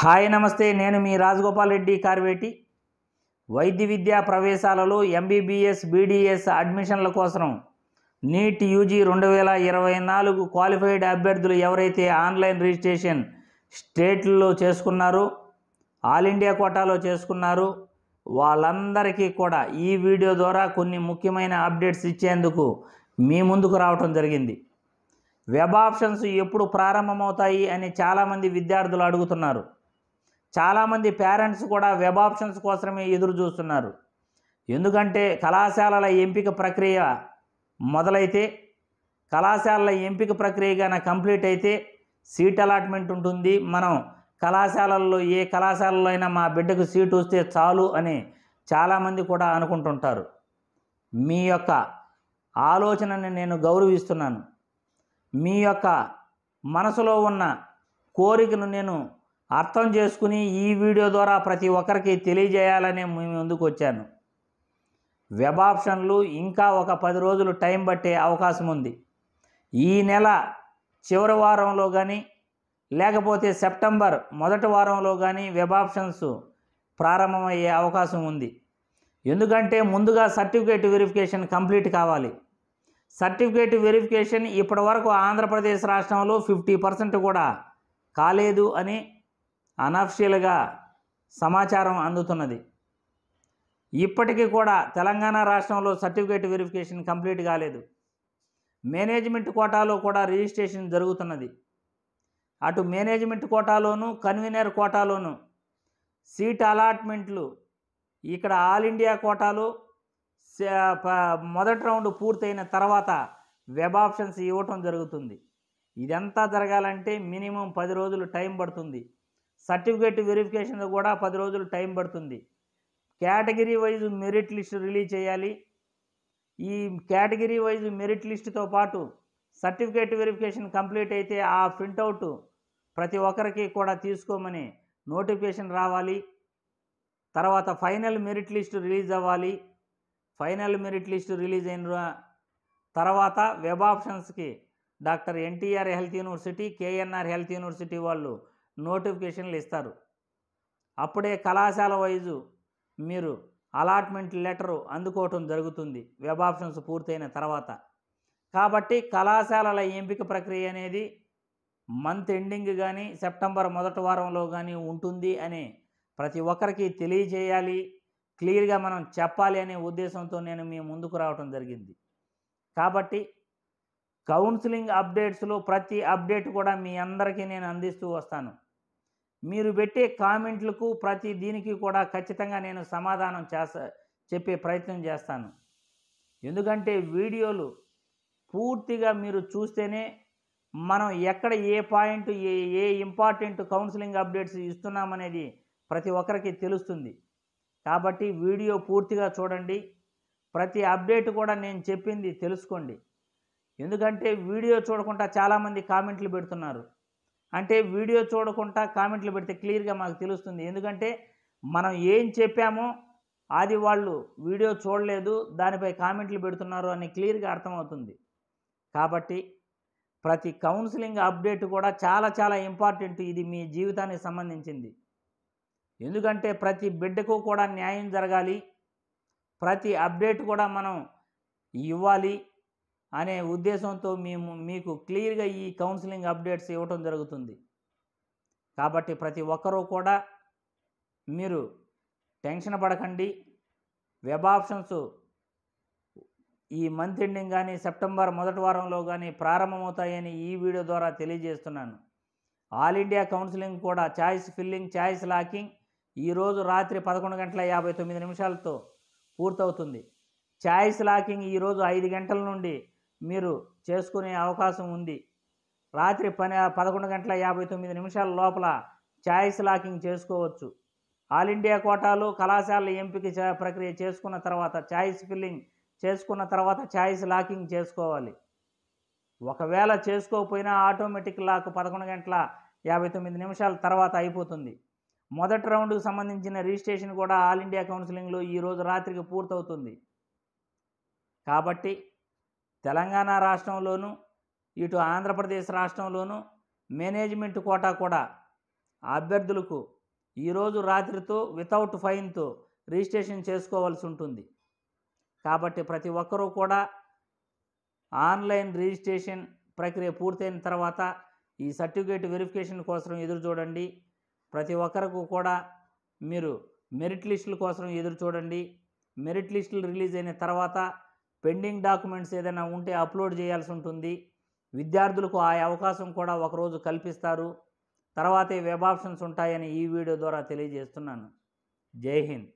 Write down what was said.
Hi నమస్తే, నేను మీ రాజగోపాల్ రెడ్డి కార్వేటి. వైద్య విద్యా ప్రవేశాలలో ఎంబీబీఎస్ బీడీఎస్ అడ్మిషన్ల కోసం నీట్ యూజీ 2024 క్వాలిఫైడ్ అభ్యర్థులు ఎవరైతే ఆన్లైన్ రిజిస్ట్రేషన్ స్టేట్లో చేసుకున్నారో, ఆల్ ఇండియా కోటాలో చేసుకున్నారో వాళ్ళందరికీ కూడా ఈ వీడియో ద్వారా కొన్ని ముఖ్యమైన అప్డేట్స్ ఇచ్చేందుకు మీ ముందుకు రావటం జరిగింది. వెబ్ ఆప్షన్స్ ఎప్పుడు ప్రారంభమవుతాయి అని చాలామంది విద్యార్థులు అడుగుతున్నారు. చాలామంది పేరెంట్స్ కూడా వెబ్ ఆప్షన్స్ కోసమే ఎదురు చూస్తున్నారు. ఎందుకంటే కళాశాలల ఎంపిక ప్రక్రియ మొదలైతే, కళాశాలల ఎంపిక ప్రక్రియ కంప్లీట్ అయితే సీట్ అలాట్మెంట్ ఉంటుంది. మనం కళాశాలల్లో ఏ కళాశాలలో అయినా మా బిడ్డకు సీటు వస్తే చాలు అని చాలామంది కూడా అనుకుంటుంటారు. మీ యొక్క ఆలోచనని నేను గౌరవిస్తున్నాను. మీ యొక్క మనసులో ఉన్న కోరికను నేను అర్థం చేసుకుని ఈ వీడియో ద్వారా ప్రతి ఒక్కరికి తెలియజేయాలనే మీ ముందుకు వచ్చాను. వెబ్ ఆప్షన్లు ఇంకా ఒక 10 రోజులు టైం పట్టే అవకాశం ఉంది. ఈ నెల చివరి వారంలో కానీ లేకపోతే సెప్టెంబర్ మొదటి వారంలో కానీ వెబ్ ఆప్షన్స్ ప్రారంభమయ్యే అవకాశం ఉంది. ఎందుకంటే ముందుగా సర్టిఫికేట్ వెరిఫికేషన్ కంప్లీట్ కావాలి. సర్టిఫికేట్ వెరిఫికేషన్ ఇప్పటి వరకు ఆంధ్రప్రదేశ్ రాష్ట్రంలో 50% కూడా కాలేదు అని అనఫిషియల్గా సమాచారం అందుతున్నది. ఇప్పటికీ కూడా తెలంగాణ రాష్ట్రంలో సర్టిఫికేట్ వెరిఫికేషన్ కంప్లీట్ కాలేదు. మేనేజ్మెంట్ కోటాలో కూడా రిజిస్ట్రేషన్ జరుగుతున్నది. అటు మేనేజ్మెంట్ కోటాలోను కన్వీనర్ కోటాలోను సీట్ అలాట్మెంట్లు ఇక్కడ ఆల్ ఇండియా కోటాలో మొదటి రౌండ్ పూర్తయిన తర్వాత వెబ్ ఆప్షన్స్ ఇవ్వటం జరుగుతుంది. ఇదంతా జరగాలంటే మినిమం 10 రోజులు టైం పడుతుంది. సర్టిఫికేట్ వెరిఫికేషన్ కూడా 10 రోజులు టైం పడుతుంది. Category wise merit list release చేయాలి. ఈ కేటగిరీ వైజ్ మెరిట్ లిస్టుతో పాటు సర్టిఫికేట్ వెరిఫికేషన్ కంప్లీట్ అయితే ఆ ప్రింటౌట్ ప్రతి ఒక్కరికి కూడా తీసుకోమని నోటిఫికేషన్ రావాలి. తర్వాత ఫైనల్ మెరిట్ లిస్ట్ రిలీజ్ అవ్వాలి. ఫైనల్ మెరిట్ లిస్ట్ రిలీజ్ అయిన తర్వాత వెబ్ ఆప్షన్స్కి doctor NTR health university, KNR health university వాళ్ళు నోటిఫికేషన్లు ఇస్తారు. అప్పుడే కళాశాల వైజు మీరు అలాట్మెంట్ లెటరు అందుకోవటం జరుగుతుంది వెబ్ ఆప్షన్స్ పూర్తయిన తర్వాత. కాబట్టి కళాశాలల ఎంపిక ప్రక్రియ అనేది మంత్ ఎండింగ్ కానీ సెప్టెంబర్ మొదటి వారంలో కానీ ఉంటుంది అని ప్రతి ఒక్కరికి తెలియజేయాలి, క్లియర్గా మనం చెప్పాలి అనే ఉద్దేశంతో నేను మీ ముందుకు రావటం జరిగింది. కాబట్టి కౌన్సిలింగ్ అప్డేట్స్లో ప్రతి అప్డేట్ కూడా మీ అందరికీ నేను అందిస్తూ వస్తాను. మీరు పెట్టే కామెంట్లకు ప్రతి దీనికి కూడా ఖచ్చితంగా నేను సమాధానం చెప్పే ప్రయత్నం చేస్తాను. ఎందుకంటే వీడియోలు పూర్తిగా మీరు చూస్తేనే మనం ఎక్కడ ఏ పాయింట్ ఏ ఇంపార్టెంట్ కౌన్సిలింగ్ అప్డేట్స్ ఇస్తున్నామనేది ప్రతి ఒక్కరికి తెలుస్తుంది. కాబట్టి వీడియో పూర్తిగా చూడండి. ప్రతి అప్డేట్ కూడా నేను చెప్పింది తెలుసుకోండి. ఎందుకంటే వీడియో చూడకుండా చాలామంది కామెంట్లు పెడుతున్నారు. అంటే వీడియో చూడకుండా కామెంట్లు పెడితే క్లియర్గా మాకు తెలుస్తుంది. ఎందుకంటే మనం ఏం చెప్పామో అది వాళ్ళు వీడియో చూడలేదు, దానిపై కామెంట్లు పెడుతున్నారు అని క్లియర్గా అర్థమవుతుంది. కాబట్టి ప్రతి కౌన్సిలింగ్ అప్డేట్ కూడా చాలా చాలా ఇంపార్టెంట్. ఇది మీ జీవితానికి సంబంధించింది. ఎందుకంటే ప్రతి బిడ్డకు కూడా న్యాయం జరగాలి, ప్రతి అప్డేట్ కూడా మనం ఇవ్వాలి అనే ఉద్దేశంతో మీకు క్లియర్గా ఈ కౌన్సిలింగ్ అప్డేట్స్ ఇవ్వటం జరుగుతుంది. కాబట్టి ప్రతి ఒక్కరూ కూడా మీరు టెన్షన్ పడకండి. వెబ్ ఆప్షన్స్ ఈ మంత్ ఎండింగ్ కానీ సెప్టెంబర్ మొదటి వారంలో కానీ ప్రారంభమవుతాయని ఈ వీడియో ద్వారా తెలియజేస్తున్నాను. ఆల్ ఇండియా కౌన్సిలింగ్ కూడా ఛాయిస్ ఫిల్లింగ్, ఛాయిస్ లాకింగ్ ఈరోజు రాత్రి 11:59 పూర్తవుతుంది. ఛాయిస్ లాకింగ్ ఈరోజు 5 గంటల నుండి మీరు చేసుకునే అవకాశం ఉంది. రాత్రి 11:59 లోపల ఛాయిస్ లాకింగ్ చేసుకోవచ్చు. ఆల్ ఇండియా కోటాలో కళాశాలల ఎంపిక ప్రక్రియ చేసుకున్న తర్వాత ఛాయిస్ ఫిల్లింగ్ చేసుకున్న తర్వాత ఛాయిస్ లాకింగ్ చేసుకోవాలి. ఒకవేళ చేసుకోకపోయినా ఆటోమేటిక్ లాక్ 11:59 తర్వాత అయిపోతుంది. మొదటి రౌండ్కు సంబంధించిన రిజిస్ట్రేషన్ కూడా ఆల్ ఇండియా కౌన్సిలింగ్లో ఈరోజు రాత్రికి పూర్తవుతుంది. కాబట్టి తెలంగాణ రాష్ట్రంలోను ఇటు ఆంధ్రప్రదేశ్ రాష్ట్రంలోను మేనేజ్మెంట్ కోటా కూడా అభ్యర్థులకు ఈరోజు రాత్రితో వితౌట్ ఫైన్తో రిజిస్ట్రేషన్ చేసుకోవాల్సి ఉంటుంది. కాబట్టి ప్రతి ఒక్కరూ కూడా ఆన్లైన్ రిజిస్ట్రేషన్ ప్రక్రియ పూర్తయిన తర్వాత ఈ సర్టిఫికేట్ వెరిఫికేషన్ కోసం ఎదురు చూడండి. ప్రతి ఒక్కరికి కూడా మీరు మెరిట్ లిస్టుల కోసం ఎదురు చూడండి. మెరిట్ లిస్టులు రిలీజ్ అయిన తర్వాత పెండింగ్ డాక్యుమెంట్స్ ఏదైనా ఉంటే అప్లోడ్ చేయాల్సి ఉంటుంది. విద్యార్థులకు ఆ అవకాశం కూడా ఒకరోజు కల్పిస్తారు. తర్వాతే వెబ్ ఆప్షన్స్ ఉంటాయని ఈ వీడియో ద్వారా తెలియజేస్తున్నాను. జై హింద్.